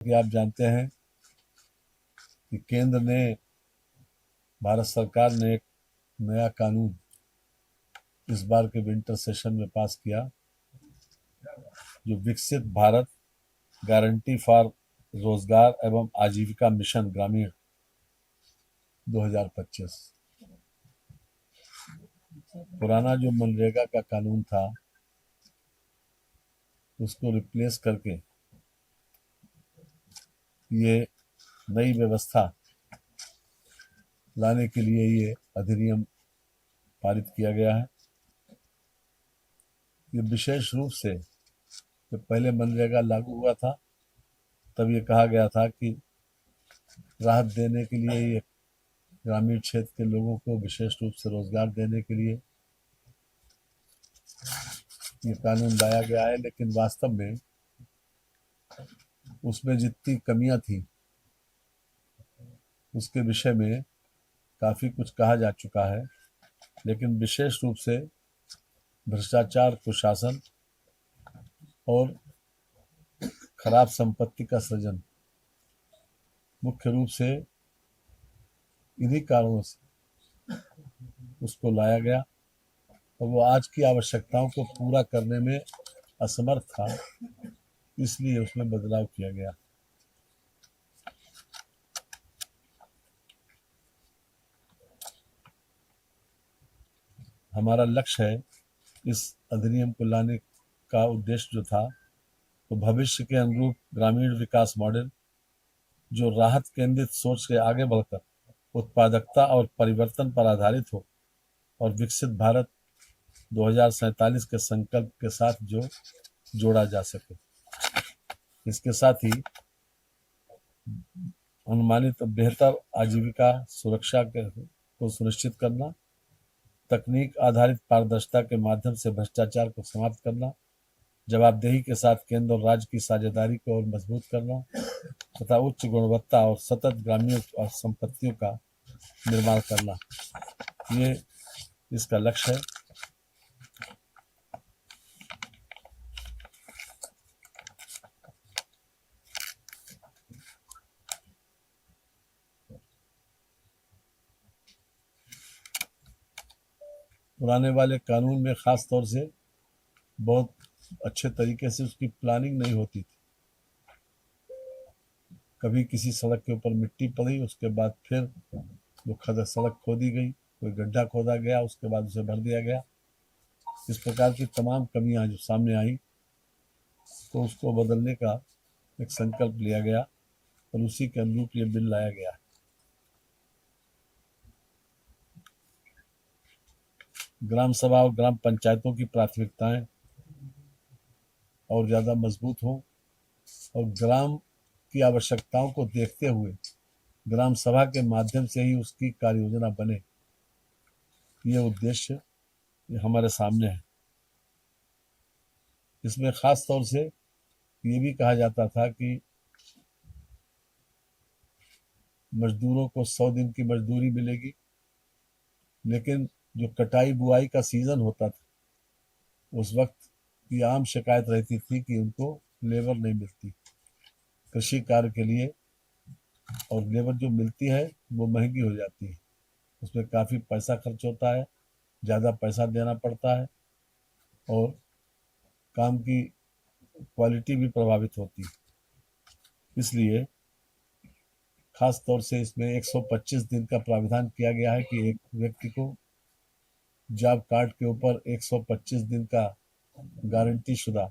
कि आप जानते हैं कि केंद्र ने, भारत सरकार ने एक नया कानून इस बार के विंटर सेशन में पास किया, जो विकसित भारत गारंटी फॉर रोजगार एवं आजीविका मिशन ग्रामीण 2025। पुराना जो मनरेगा का कानून था उसको रिप्लेस करके ये नई व्यवस्था लाने के लिए ये अधिनियम पारित किया गया है। ये विशेष रूप से जब पहले मनरेगा लागू हुआ था तब ये कहा गया था कि राहत देने के लिए, ये ग्रामीण क्षेत्र के लोगों को विशेष रूप से रोजगार देने के लिए ये कानून लाया गया है, लेकिन वास्तव में उसमें जितनी कमियां थी उसके विषय में काफ़ी कुछ कहा जा चुका है। लेकिन विशेष रूप से भ्रष्टाचार, कुशासन और खराब संपत्ति का सृजन मुख्य रूप से इन्हीं कारणों से उसको लाया गया, और वो आज की आवश्यकताओं को पूरा करने में असमर्थ था, इसलिए उसमें बदलाव किया गया। हमारा लक्ष्य है, इस अधिनियम को लाने का उद्देश्य जो था तो भविष्य के अनुरूप ग्रामीण विकास मॉडल जो राहत केंद्रित सोच के आगे बढ़कर उत्पादकता और परिवर्तन पर आधारित हो और विकसित भारत 2047 के संकल्प के साथ जो जोड़ा जा सके। इसके साथ ही अनुमानित बेहतर आजीविका सुरक्षा को सुनिश्चित करना, तकनीक आधारित पारदर्शिता के माध्यम से भ्रष्टाचार को समाप्त करना, जवाबदेही के साथ केंद्र और राज्य की साझेदारी को और मजबूत करना तथा उच्च गुणवत्ता और सतत ग्रामीण और संपत्तियों का निर्माण करना, ये इसका लक्ष्य है। पुराने वाले कानून में खास तौर से बहुत अच्छे तरीके से उसकी प्लानिंग नहीं होती थी। कभी किसी सड़क के ऊपर मिट्टी पड़ी, उसके बाद फिर वो सड़क खोदी गई, कोई गड्ढा खोदा गया, उसके बाद उसे भर दिया गया। इस प्रकार की तमाम कमियां जो सामने आई तो उसको बदलने का एक संकल्प लिया गया और उसी के अनुरूप ये बिल लाया गया। ग्राम सभा और ग्राम पंचायतों की प्राथमिकताएं और ज़्यादा मजबूत हों और ग्राम की आवश्यकताओं को देखते हुए ग्राम सभा के माध्यम से ही उसकी कार्य योजना बने, ये उद्देश्य हमारे सामने है। इसमें खास तौर से ये भी कहा जाता था कि मजदूरों को 100 दिन की मजदूरी मिलेगी, लेकिन जो कटाई बुआई का सीजन होता था उस वक्त ये आम शिकायत रहती थी कि उनको लेबर नहीं मिलती कृषि कार्य के लिए, और लेबर जो मिलती है वो महंगी हो जाती है, उसमें काफ़ी पैसा खर्च होता है, ज़्यादा पैसा देना पड़ता है और काम की क्वालिटी भी प्रभावित होती है। इसलिए खास तौर से इसमें 125 दिन का प्रावधान किया गया है कि एक व्यक्ति को जॉब कार्ड के ऊपर 125 दिन का गारंटी शुदा